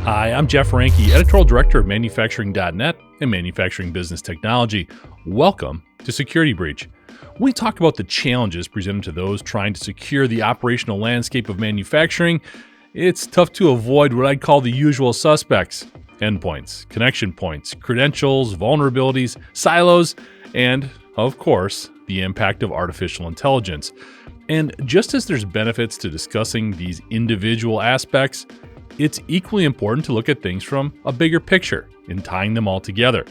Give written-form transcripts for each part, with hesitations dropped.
Hi, I'm Jeff Ranke, Editorial Director of Manufacturing.net and Manufacturing Business Technology. Welcome to Security Breach. When we talk about the challenges presented to those trying to secure the operational landscape of manufacturing, it's tough to avoid what I'd call the usual suspects: endpoints, connection points, credentials, vulnerabilities, silos, and, of course, the impact of artificial intelligence. And just as there's benefits to discussing these individual aspects, it's equally important to look at things from a bigger picture and tying them all together.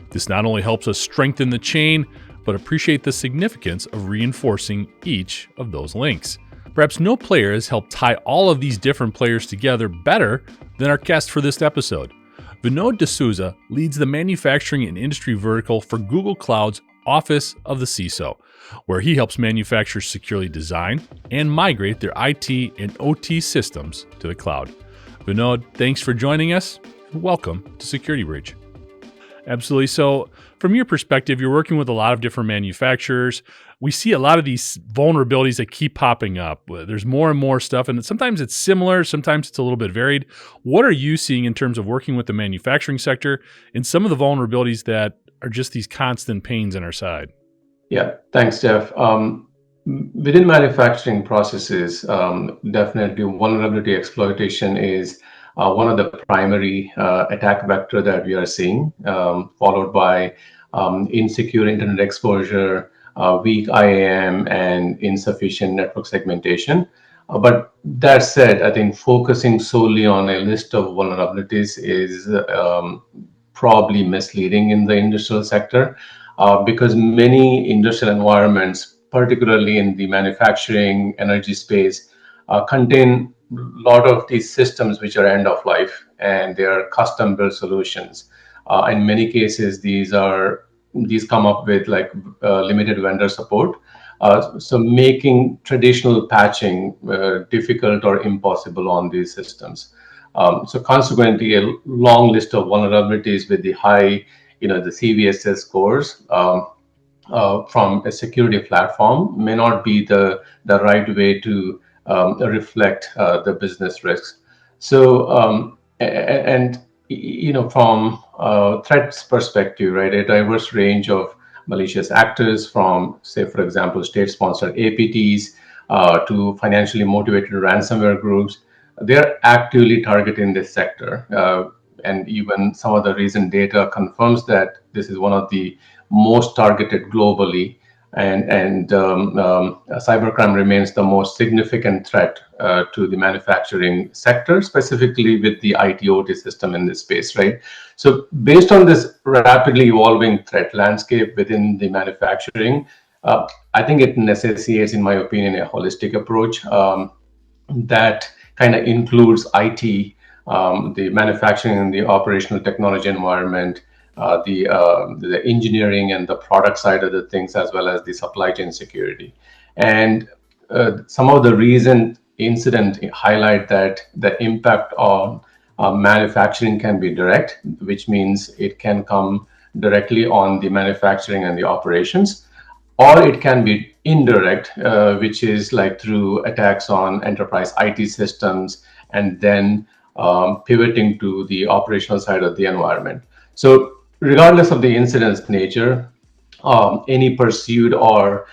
This not only helps us strengthen the chain, but appreciate the significance of reinforcing each of those links. Perhaps no player has helped tie all of these different players together better than our guest for this episode. Vinod D'Souza leads the manufacturing and industry vertical for Google Cloud's Office of the CISO, where he helps manufacturers securely design and migrate their IT and OT systems to the cloud. Vinod, thanks for joining us. Welcome to Security Breach. Absolutely. So from your perspective, you're working with a lot of different manufacturers. We see a lot of these vulnerabilities that keep popping up. There's more and more stuff, and sometimes it's similar, sometimes it's a little bit varied. What are you seeing in terms of working with the manufacturing sector and some of the vulnerabilities that are just these constant pains in our side? Yeah, thanks, Jeff. Within manufacturing processes, definitely vulnerability exploitation is one of the primary attack vector that we are seeing, followed by insecure internet exposure, weak IAM, and insufficient network segmentation. But that said, I think focusing solely on a list of vulnerabilities is probably misleading in the industrial sector, because many industrial environments, particularly in the manufacturing energy space, contain a lot of these systems which are end of life, and they are custom built solutions. In many cases, these come up with limited vendor support, so making traditional patching difficult or impossible on these systems. So consequently, a long list of vulnerabilities with the high, the CVSS scores from a security platform may not be the right way to reflect the business risks. So, from threats perspective, right, a diverse range of malicious actors, from, say, for example, state-sponsored APTs to financially motivated ransomware groups, they're actively targeting this sector. And even some of the recent data confirms that this is one of the most targeted globally, and cybercrime remains the most significant threat to the manufacturing sector, specifically with the IT/OT system in this space, right? So based on this rapidly evolving threat landscape within the manufacturing, I think it necessitates, in my opinion, a holistic approach that kind of includes IT, the manufacturing and the operational technology environment, the engineering and the product side of the things, as well as the supply chain security. And some of the recent incidents highlight that the impact on manufacturing can be direct, which means it can come directly on the manufacturing and the operations, or it can be indirect, which is like through attacks on enterprise IT systems, and then pivoting to the operational side of the environment. So regardless of the incident's nature, any pursued or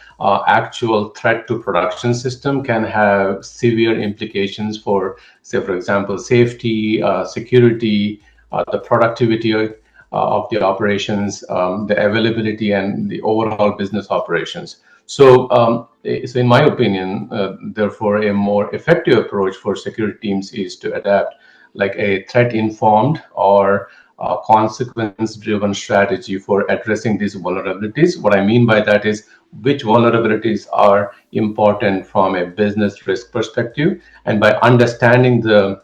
actual threat to production system can have severe implications for, say, for example, safety, security, the productivity of the operations, the availability, and the overall business operations. So in my opinion, therefore, a more effective approach for security teams is to adapt like a threat-informed or consequence-driven strategy for addressing these vulnerabilities. What I mean by that is which vulnerabilities are important from a business risk perspective, and by understanding the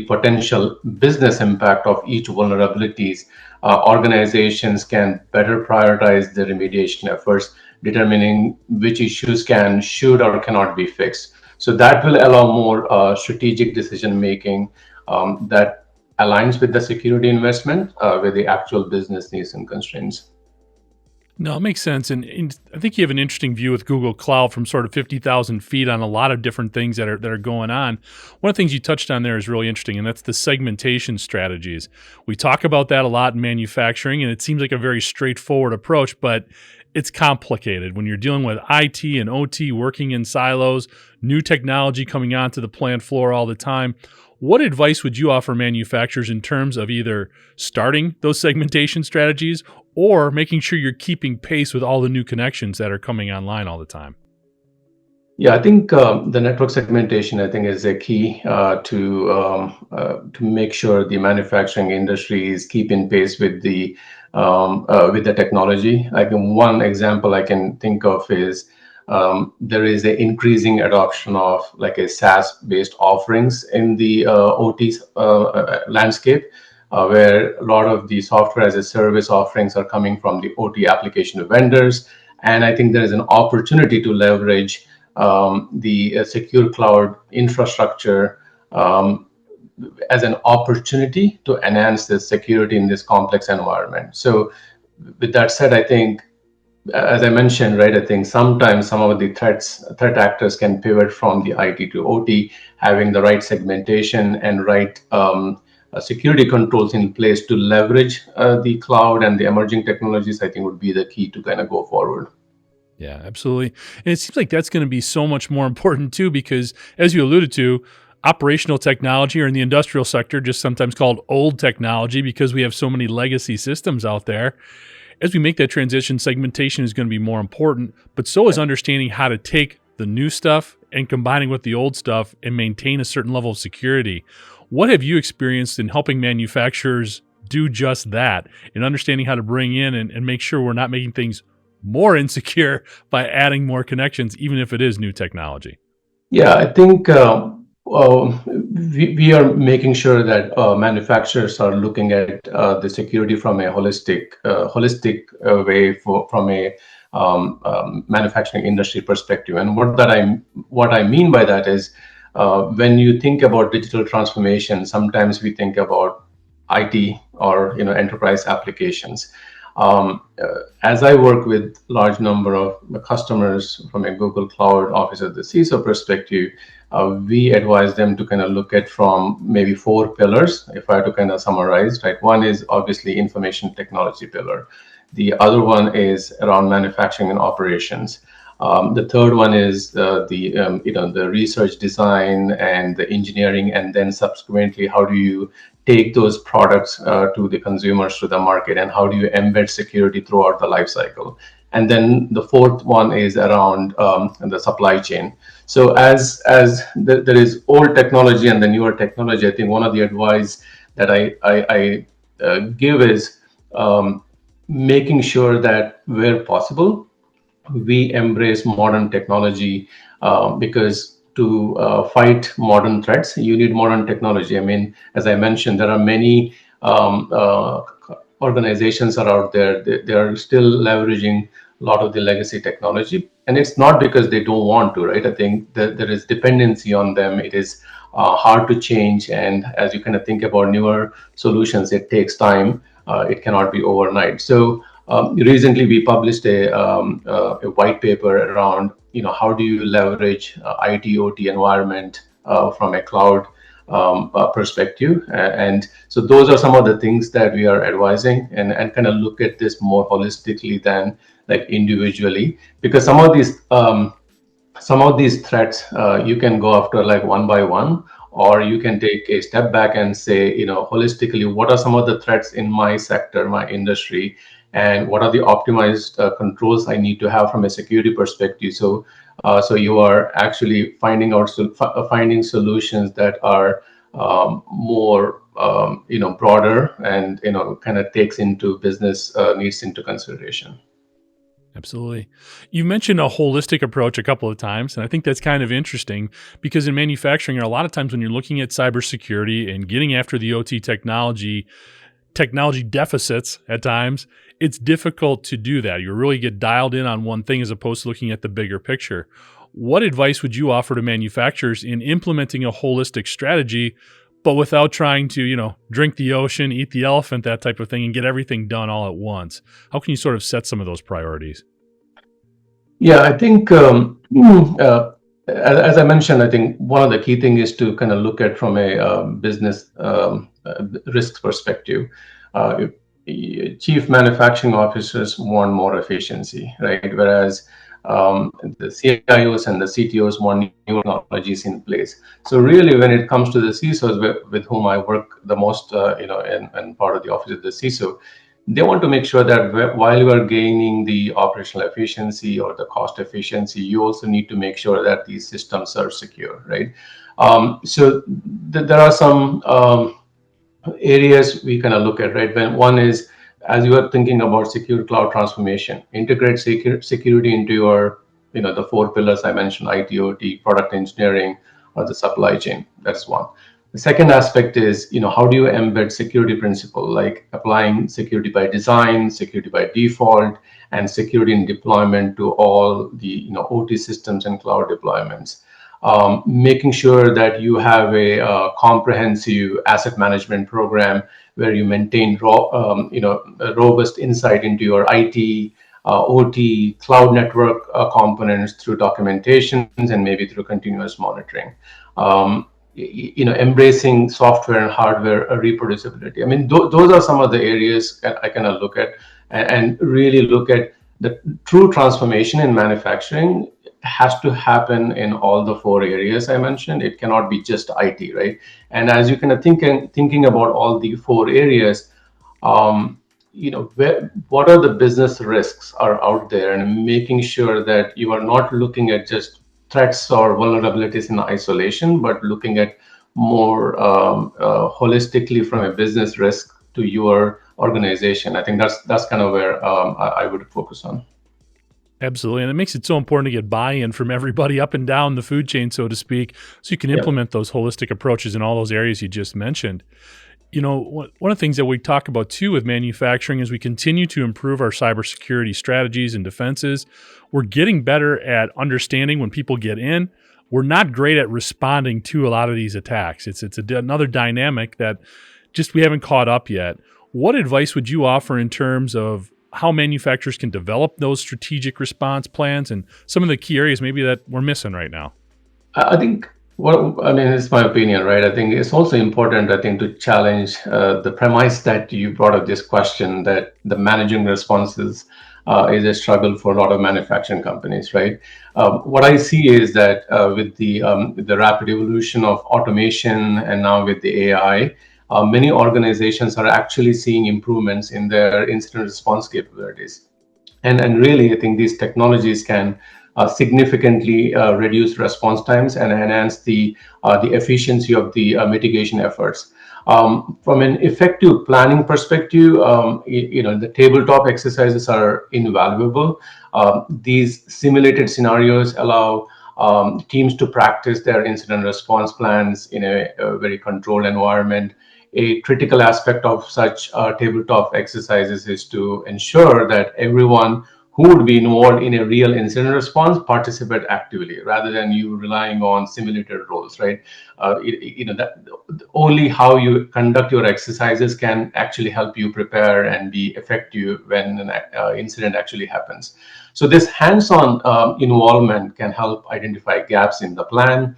potential business impact of each vulnerabilities, organizations can better prioritize the remediation efforts, determining which issues should, or cannot be fixed. So that will allow more strategic decision making that aligns with the security investment with the actual business needs and constraints. No, it makes sense. And I think you have an interesting view with Google Cloud from sort of 50,000 feet on a lot of different things that are going on. One of the things you touched on there is really interesting, and that's the segmentation strategies. We talk about that a lot in manufacturing, and it seems like a very straightforward approach, but it's complicated when you're dealing with IT and OT working in silos, new technology coming onto the plant floor all the time. What advice would you offer manufacturers in terms of either starting those segmentation strategies or making sure you're keeping pace with all the new connections that are coming online all the time? Yeah, I think the network segmentation, I think, is a key to make sure the manufacturing industry is keeping pace with the technology. Like one example I can think of is there is an increasing adoption of like a SaaS-based offerings in the OT landscape, where a lot of the software as a service offerings are coming from the OT application vendors. And I think there is an opportunity to leverage the secure cloud infrastructure as an opportunity to enhance the security in this complex environment. So, with that said, I think, as I mentioned, right, I think sometimes some of the threat actors can pivot from the IT to OT, having the right segmentation and right security controls in place to leverage the cloud and the emerging technologies. I think would be the key to kind of go forward. Yeah, absolutely. And it seems like that's going to be so much more important too, because as you alluded to, operational technology or in the industrial sector, just sometimes called old technology because we have so many legacy systems out there. As we make that transition, segmentation is going to be more important, but so is understanding how to take the new stuff and combining with the old stuff and maintain a certain level of security. What have you experienced in helping manufacturers do just that and understanding how to bring in and make sure we're not making things more insecure by adding more connections, even if it is new technology? Yeah, I think we are making sure that manufacturers are looking at the security from a holistic way from a manufacturing industry perspective. And what I mean by that is when you think about digital transformation, sometimes we think about IT or enterprise applications. As I work with large number of customers from a Google Cloud Office of the CISO perspective, we advise them to kind of look at from maybe four pillars. If I had to kind of summarize, right, one is obviously information technology pillar. The other one is around manufacturing and operations. The third one is the research design and the engineering, and then subsequently, how do you take those products to the consumers, to the market, and how do you embed security throughout the life cycle? And then the fourth one is around the supply chain. So there is old technology and the newer technology, I think one of the advice that I give is making sure that where possible, we embrace modern technology because to fight modern threats, you need modern technology. I mean, as I mentioned, there are many organizations are out there. They are still leveraging a lot of the legacy technology, and it's not because they don't want to, right? I think that there is dependency on them. It is hard to change, and as you kind of think about newer solutions, it takes time. It cannot be overnight. So recently, we published a white paper around how do you leverage IT OT environment from a cloud perspective, and so those are some of the things that we are advising, and kind of look at this more holistically than like individually, because some of these threats you can go after like one by one, or you can take a step back and say, holistically, what are some of the threats in my sector, my industry, and what are the optimized controls I need to have from a security perspective. So you are actually finding solutions that are more broader, and kind of takes into business needs into consideration. Absolutely. You mentioned a holistic approach a couple of times, and I think that's kind of interesting because in manufacturing, a lot of times when you're looking at cybersecurity and getting after the OT technology deficits at times, it's difficult to do that. You really get dialed in on one thing as opposed to looking at the bigger picture. What advice would you offer to manufacturers in implementing a holistic strategy, but without trying to, drink the ocean, eat the elephant, that type of thing, and get everything done all at once? How can you sort of set some of those priorities? Yeah, I think as I mentioned, I think one of the key thing is to kind of look at from a business risk perspective. Uh, Chief manufacturing officers want more efficiency, right? Whereas the CIOs and the CTOs want new technologies in place. So really, when it comes to the CISOs with whom I work the most, and part of the office of the CISO, they want to make sure that while you are gaining the operational efficiency or the cost efficiency, you also need to make sure that these systems are secure, right? There are some areas we kind of look at, right? When one is, as you are thinking about secure cloud transformation, integrate security into your, the four pillars I mentioned: IT, OT, product engineering, or the supply chain. That's one. The second aspect is, how do you embed security principle, like applying security by design, security by default, and security in deployment to all the, OT systems and cloud deployments. Making sure that you have a comprehensive asset management program where you maintain a robust insight into your IT, OT, cloud network components through documentations and maybe through continuous monitoring. Embracing software and hardware reproducibility. I mean, those are some of the areas that I kind of look at and really look at the true transformation in manufacturing has to happen in all the four areas I mentioned. It cannot be just IT, right? And as you kind of thinking about all the four areas, what are the business risks are out there, and making sure that you are not looking at just threats or vulnerabilities in isolation, but looking at more holistically from a business risk to your organization. I think that's kind of where I would focus on. Absolutely. And it makes it so important to get buy-in from everybody up and down the food chain, so to speak, so you can implement those holistic approaches in all those areas you just mentioned. One of the things that we talk about too with manufacturing is we continue to improve our cybersecurity strategies and defenses. We're getting better at understanding when people get in. We're not great at responding to a lot of these attacks. It's another dynamic that just we haven't caught up yet. What advice would you offer in terms of how manufacturers can develop those strategic response plans and some of the key areas maybe that we're missing right now? I think it's my opinion, right? I think it's also important, I think, to challenge the premise that you brought up this question, that the managing responses is a struggle for a lot of manufacturing companies, right? What I see is that with the rapid evolution of automation and now with the AI, many organizations are actually seeing improvements in their incident response capabilities. And really, I think these technologies can significantly reduce response times and enhance the efficiency of the mitigation efforts. From an effective planning perspective, the tabletop exercises are invaluable. These simulated scenarios allow teams to practice their incident response plans in a very controlled environment. A critical aspect of such tabletop exercises is to ensure that everyone who would be involved in a real incident response participate actively, rather than you relying on simulated roles, right? That only how you conduct your exercises can actually help you prepare and be effective when an incident actually happens. So this hands-on involvement can help identify gaps in the plan,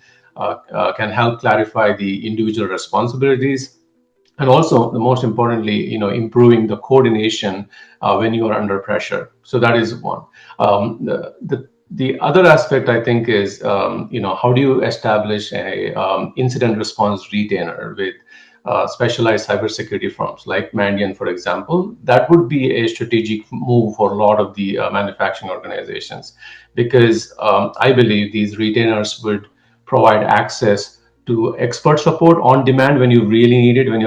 can help clarify the individual responsibilities, and also, the most importantly, improving the coordination when you are under pressure. So that is one. The other aspect, I think, is how do you establish a incident response retainer with specialized cybersecurity firms like Mandiant, for example? That would be a strategic move for a lot of the manufacturing organizations, because I believe these retainers would provide access to expert support on demand when you really need it, when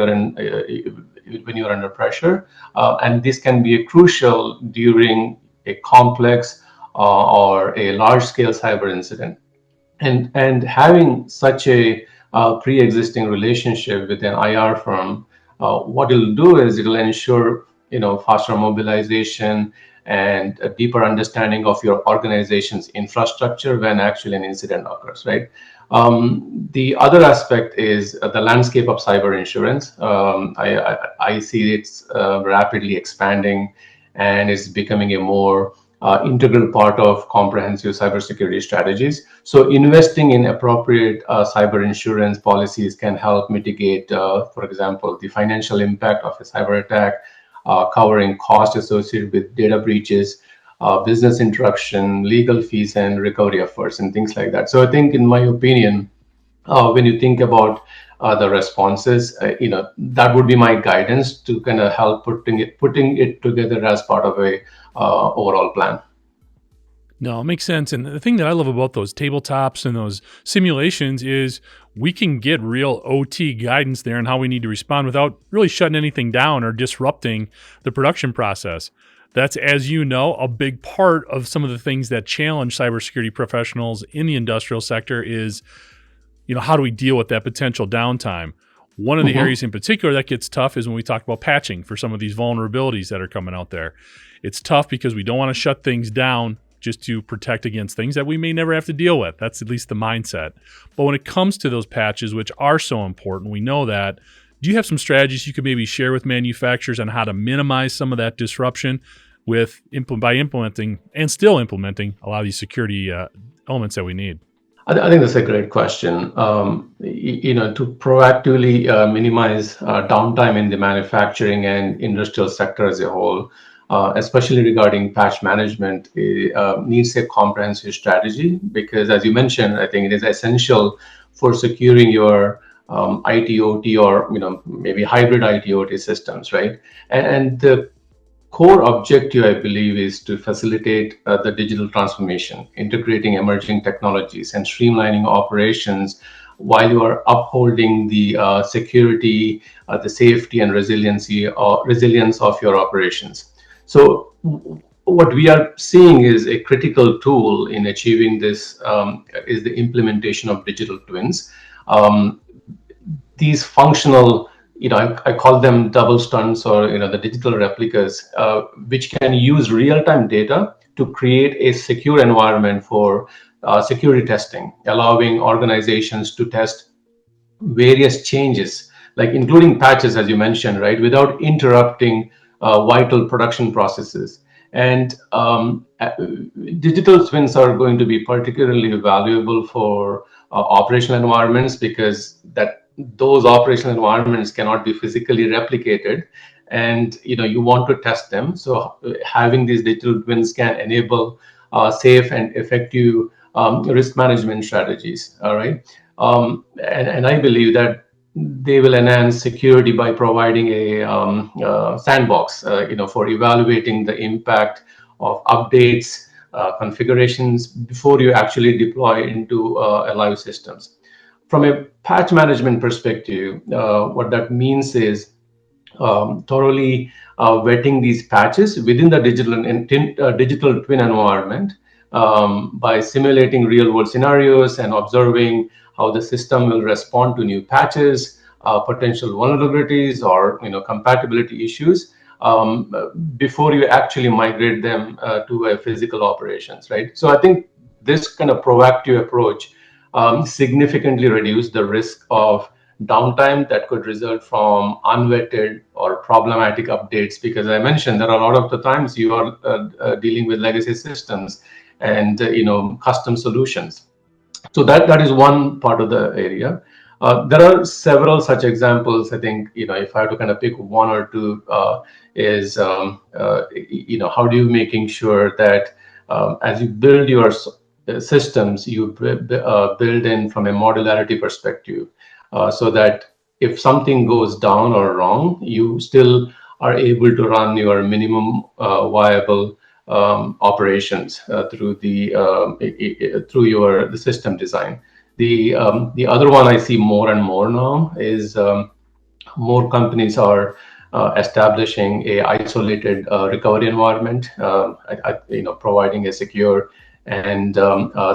you're under pressure, and this can be crucial during a complex or a large-scale cyber incident. And having such a pre-existing relationship with an IR firm, what it'll do is it'll ensure faster mobilization, and a deeper understanding of your organization's infrastructure when actually an incident occurs, right? The other aspect is the landscape of cyber insurance. I see it's rapidly expanding, and it's becoming a more integral part of comprehensive cybersecurity strategies. So investing in appropriate cyber insurance policies can help mitigate, for example, the financial impact of a cyber attack, covering costs associated with data breaches, business interruption, legal fees, and recovery efforts, and things like that. So I think, in my opinion, when you think about the responses, that would be my guidance to kind of help putting it together as part of a overall plan. No, it makes sense. And the thing that I love about those tabletops and those simulations is we can get real OT guidance there on how we need to respond without really shutting anything down or disrupting the production process. That's, as you know, a big part of some of the things that challenge cybersecurity professionals in the industrial sector is, how do we deal with that potential downtime? One of the areas in particular that gets tough is when we talk about patching for some of these vulnerabilities that are coming out there. It's tough because we don't want to shut things down just to protect against things that we may never have to deal with. That's at least the mindset. But when it comes to those patches, which are so important, we know that. Do you have some strategies you could maybe share with manufacturers on how to minimize some of that disruption by implementing and still implementing a lot of these security elements that we need? I think that's a great question. To proactively minimize downtime in the manufacturing and industrial sector as a whole, especially regarding patch management, needs a comprehensive strategy, because, as you mentioned, I think it is essential for securing your IT/OT or maybe hybrid IT/OT systems, right? And the core objective, I believe, is to facilitate the digital transformation, integrating emerging technologies and streamlining operations while you are upholding the security, the safety, and resilience of your operations. So what we are seeing is a critical tool in achieving this is the implementation of digital twins. These functional, I call them double stunts, or the digital replicas, which can use real-time data to create a secure environment for security testing, allowing organizations to test various changes, like including patches, as you mentioned, right, without interrupting vital production processes. And digital twins are going to be particularly valuable for operational environments, because those operational environments cannot be physically replicated, and you want to test them. So having these digital twins can enable safe and effective risk management strategies. All right, and I believe that they will enhance security by providing a sandbox, for evaluating the impact of updates, configurations before you actually deploy into live systems. From a patch management perspective, what that means is thoroughly vetting these patches within the digital twin environment, by simulating real-world scenarios and observing how the system will respond to new patches, potential vulnerabilities, or compatibility issues, before you actually migrate them to a physical operations, right? So I think this kind of proactive approach significantly reduce the risk of downtime that could result from unvetted or problematic updates, because I mentioned there are a lot of the times you are dealing with legacy systems and custom solutions. So that is one part of the area. There are several such examples. I think if I have to kind of pick one or two, is how do you making sure that as you build your systems, you build in from a modularity perspective, so that if something goes down or wrong, you still are able to run your minimum viable operations through the system design. The other one I see more and more now is more companies are establishing a isolated recovery environment, providing a secure and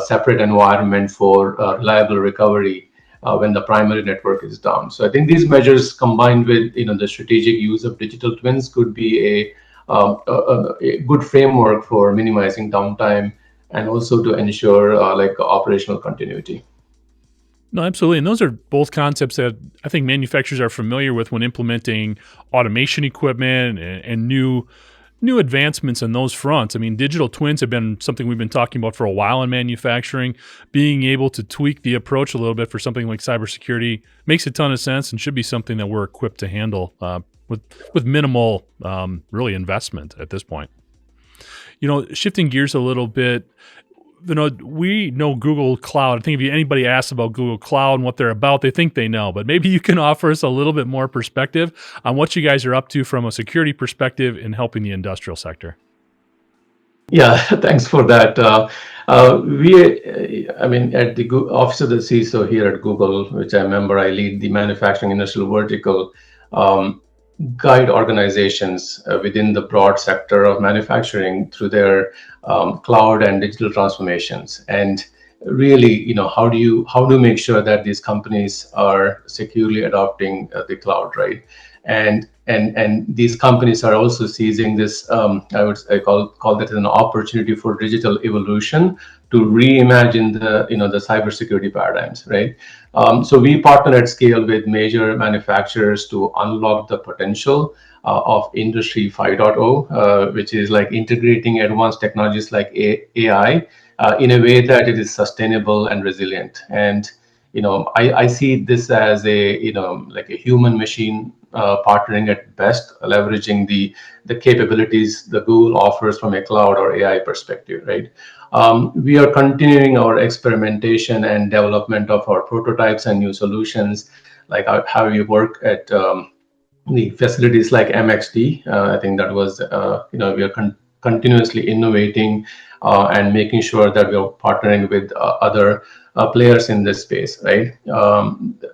separate environment for reliable recovery when the primary network is down. So I think these measures, combined with the strategic use of digital twins, could be a good framework for minimizing downtime and also to ensure like operational continuity. No, absolutely. And those are both concepts that I think manufacturers are familiar with when implementing automation equipment and new advancements in those fronts. I mean, digital twins have been something we've been talking about for a while in manufacturing. Being able to tweak the approach a little bit for something like cybersecurity makes a ton of sense and should be something that we're equipped to handle with minimal, really, investment at this point. Shifting gears a little bit, we know Google Cloud. I think if anybody asks about Google Cloud and what they're about, they think they know. But maybe you can offer us a little bit more perspective on what you guys are up to from a security perspective in helping the industrial sector. Yeah, thanks for that. I mean, at the office of the CISO here at Google, which I remember I lead the manufacturing industrial vertical, um, guide organizations within the broad sector of manufacturing through their cloud and digital transformations. And really, how do you make sure that these companies are securely adopting the cloud, right? And these companies are also seizing this. I call that an opportunity for digital evolution to reimagine the cybersecurity paradigms, right? So we partner at scale with major manufacturers to unlock the potential of Industry 5.0, which is like integrating advanced technologies like AI in a way that it is sustainable and resilient. And I see this as like a human machine partnering at best, leveraging the capabilities the Google offers from a cloud or AI perspective, right? We are continuing our experimentation and development of our prototypes and new solutions, like how we work at the facilities like MXD. I think that was, we are continuously innovating and making sure that we are partnering with other players in this space, right?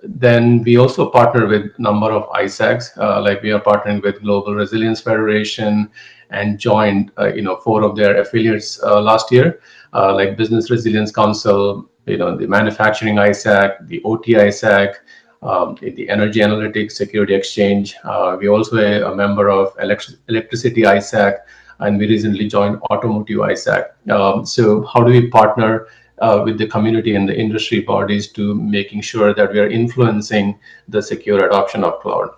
Then we also partner with a number of ISACs, like we are partnering with Global Resilience Federation and joined, 4 of their affiliates last year, like Business Resilience Council, the Manufacturing ISAC, the OT ISAC, the Energy Analytics Security Exchange. We also a member of Electricity ISAC, and we recently joined Automotive ISAC. So how do we partner with the community and the industry bodies to making sure that we are influencing the secure adoption of cloud?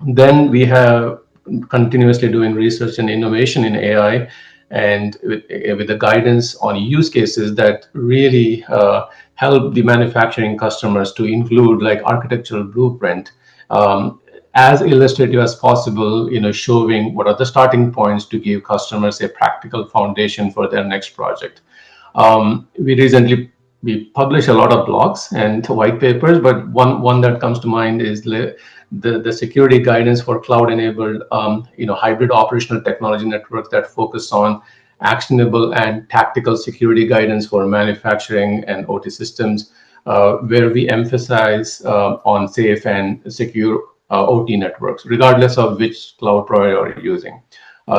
Then we have continuously doing research and innovation in AI, and with the guidance on use cases that really help the manufacturing customers to include like architectural blueprint, as illustrative as possible, showing what are the starting points to give customers a practical foundation for their next project. We publish a lot of blogs and white papers, but one that comes to mind is the security guidance for cloud-enabled, hybrid operational technology networks that focus on actionable and tactical security guidance for manufacturing and OT systems, where we emphasize on safe and secure OT networks, regardless of which cloud provider you're using.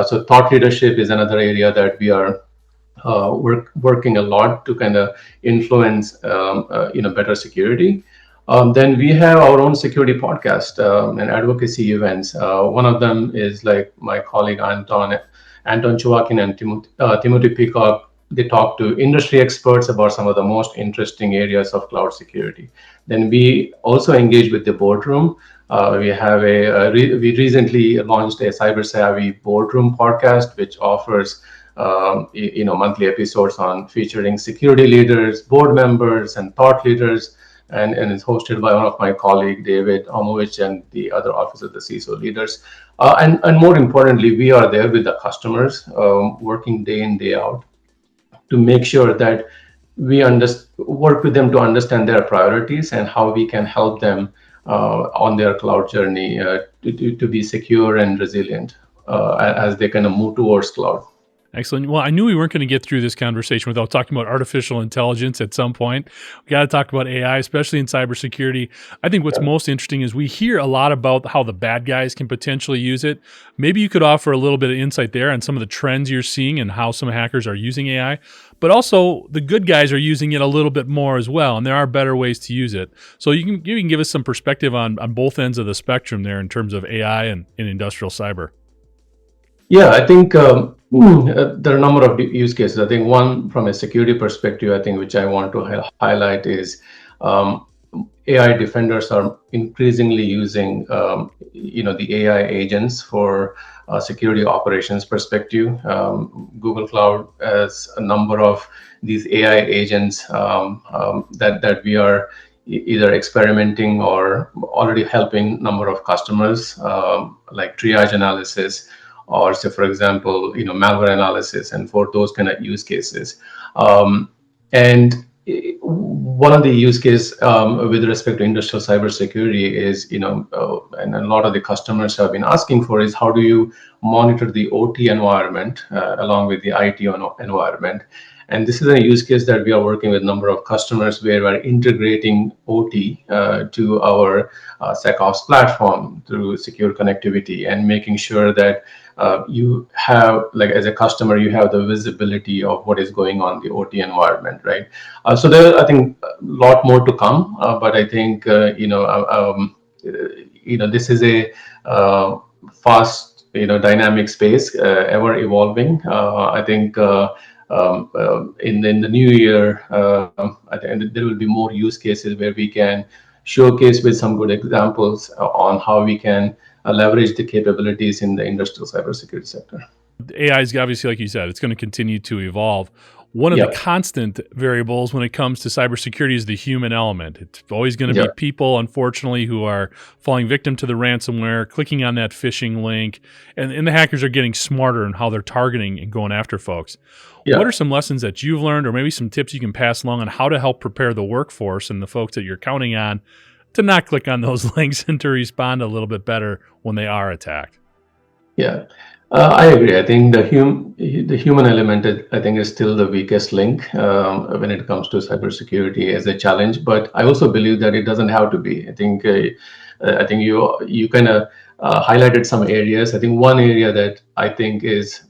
So thought leadership is another area that we are working a lot to kind of influence better security. Then we have our own security podcast and advocacy events. One of them is like my colleague Anton Chuakin and Timothy Peacock. They talk to industry experts about some of the most interesting areas of cloud security. Then we also engage with the boardroom. We recently launched a Cyber Savvy boardroom podcast, which offers monthly episodes on featuring security leaders, board members, and thought leaders, and it's hosted by one of my colleague David Omovich and the other Office of the CISO leaders. And more importantly, we are there with the customers, working day in, day out, to make sure that we work with them to understand their priorities and how we can help them on their cloud journey to be secure and resilient as they kind of move towards cloud. Excellent. Well, I knew we weren't going to get through this conversation without talking about artificial intelligence at some point. We got to talk about AI, especially in cybersecurity. I think what's most interesting is we hear a lot about how the bad guys can potentially use it. Maybe you could offer a little bit of insight there on some of the trends you're seeing and how some hackers are using AI, but also the good guys are using it a little bit more as well, and there are better ways to use it. So you can give us some perspective on both ends of the spectrum there in terms of AI and industrial cyber. Yeah, I think there are a number of use cases. I think one from a security perspective, I think which I want to highlight is um, AI defenders are increasingly using the AI agents for security operations perspective. Google Cloud has a number of these AI agents that we are either experimenting or already helping number of customers, like triage analysis, or say for example malware analysis, and for those kind of use cases. And one of the use case with respect to industrial cybersecurity is, and a lot of the customers have been asking for, is how do you monitor the OT environment along with the IT environment? And this is a use case that we are working with a number of customers where we're integrating OT to our SecOps platform through secure connectivity, and making sure that you have, like as a customer, you have the visibility of what is going on in the OT environment, right? So there, I think, a lot more to come, but I think this is a fast, dynamic space, ever evolving. I think. In the new year, I think there will be more use cases where we can showcase with some good examples on how we can leverage the capabilities in the industrial cybersecurity sector. AI is obviously, like you said, it's going to continue to evolve. One of the Yep. constant variables when it comes to cybersecurity is the human element. It's always going to be Yep. people, unfortunately, who are falling victim to the ransomware, clicking on that phishing link, and the hackers are getting smarter in how they're targeting and going after folks. What are Yeah. some lessons that you've learned, or maybe some tips you can pass along on how to help prepare the workforce and the folks that you're counting on to not click on those links and to respond a little bit better when they are attacked? Yeah, I agree. I think the human element, I think, is still the weakest link when it comes to cybersecurity as a challenge. But I also believe that it doesn't have to be. I think you kind of highlighted some areas. I think one area that I think is,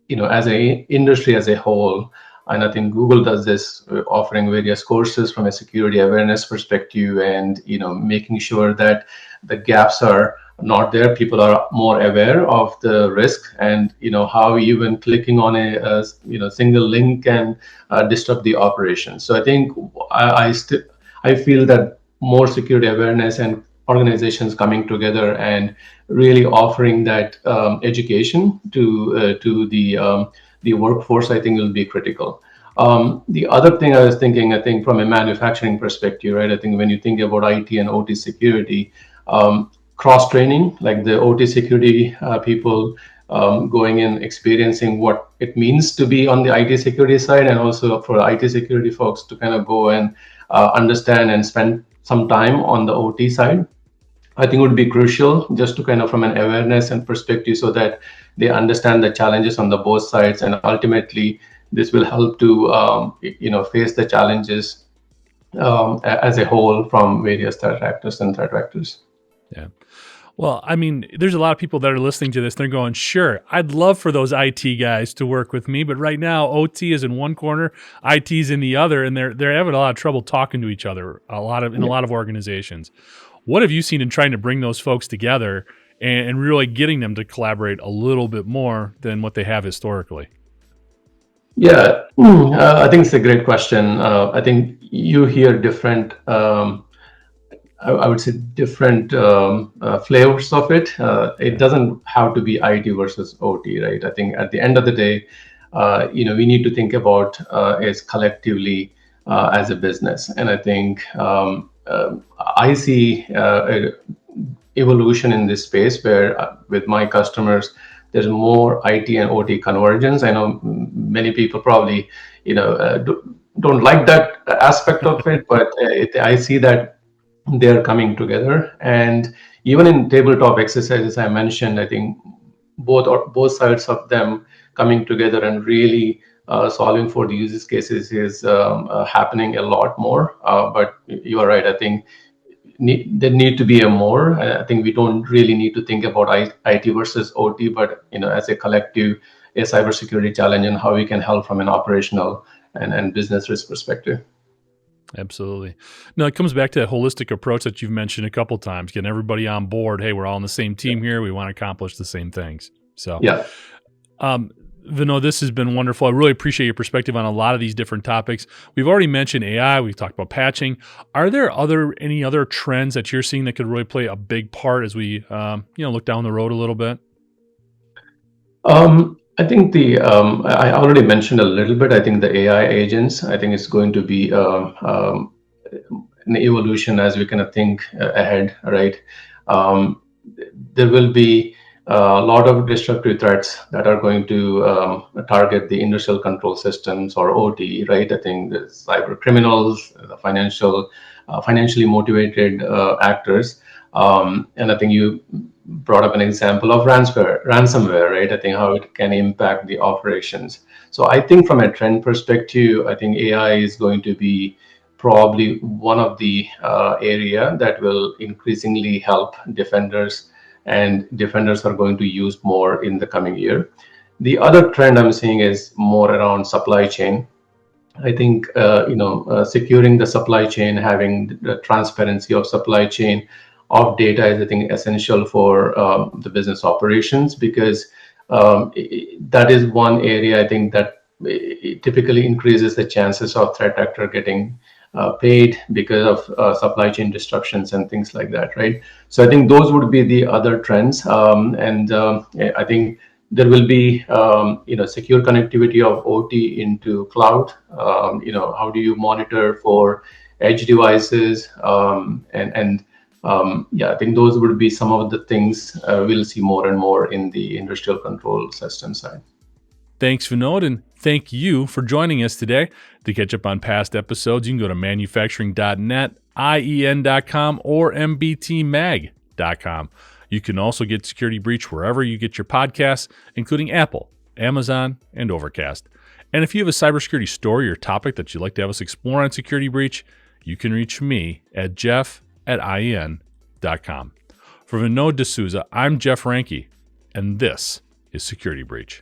as a industry as a whole, and I think Google does this, offering various courses from a security awareness perspective, and making sure that the gaps are not there. People are more aware of the risk, and how even clicking on a single link can disrupt the operation. So I think I feel that more security awareness and organizations coming together and really offering that education to the workforce, I think, will be critical. The other thing I was thinking, I think, from a manufacturing perspective, right? I think when you think about IT and OT security, cross training, like the OT security people going in, experiencing what it means to be on the IT security side, and also for IT security folks to kind of go and understand and spend some time on the OT side, I think would be crucial, just to kind of from an awareness and perspective, so that they understand the challenges on the both sides, and ultimately this will help to face the challenges as a whole from various threat actors and threat vectors. Yeah. Well, I mean, there's a lot of people that are listening to this. They're going, sure, I'd love for those IT guys to work with me, but right now OT is in one corner, IT's in the other, and they're having a lot of trouble talking to each other. In a lot of organizations. What have you seen in trying to bring those folks together and really getting them to collaborate a little bit more than what they have historically? Yeah, I think it's a great question. I think you hear different, I would say, different flavors of it. It doesn't have to be IT versus OT, right? I think at the end of the day, we need to think about is collectively as a business. And I think I see evolution in this space where, with my customers, there's more IT and OT convergence. I know many people probably don't like that aspect of it, but I see that they're coming together. And even in tabletop exercises I mentioned, I think both sides of them coming together and really solving for the use cases is happening a lot more. But you are right. I think there need to be a more. I think we don't really need to think about IT versus OT, but as a collective, a cybersecurity challenge, and how we can help from an operational and business risk perspective. Absolutely. No, it comes back to that holistic approach that you've mentioned a couple times, getting everybody on board. Hey, we're all on the same team here. We want to accomplish the same things. So, Yeah. Vinod, this has been wonderful. I really appreciate your perspective on a lot of these different topics. We've already mentioned AI. We've talked about patching. Are there any other trends that you're seeing that could really play a big part as we look down the road a little bit? I think I already mentioned a little bit. I think the AI agents, I think it's going to be an evolution as we kind of think ahead, right? Um, there will be a lot of destructive threats that are going to target the industrial control systems or OT, right? I think the cyber criminals, the financially motivated actors, and I think you brought up an example of ransomware, right? I think how it can impact the operations. So I think from a trend perspective, I think AI is going to be probably one of the area that will increasingly help defenders, and defenders are going to use more in the coming year. The other trend I'm seeing is more around supply chain. I think securing the supply chain, having the transparency of supply chain of data is, I think, essential for the business operations, because that is one area I think that it typically increases the chances of threat actor getting paid because of supply chain disruptions and things like that, right? So I think those would be the other trends, and I think there will be secure connectivity of OT into cloud. How do you monitor for edge devices, and I think those would be some of the things we'll see more and more in the industrial control system side. Thanks, Vinod, and thank you for joining us today. To catch up on past episodes, you can go to manufacturing.net, IEN.com, or mbtmag.com. You can also get Security Breach wherever you get your podcasts, including Apple, Amazon, and Overcast. And if you have a cybersecurity story or topic that you'd like to have us explore on Security Breach, you can reach me at jeff@ien.com. For Vinod D'Souza, I'm Jeff Ranke, and this is Security Breach.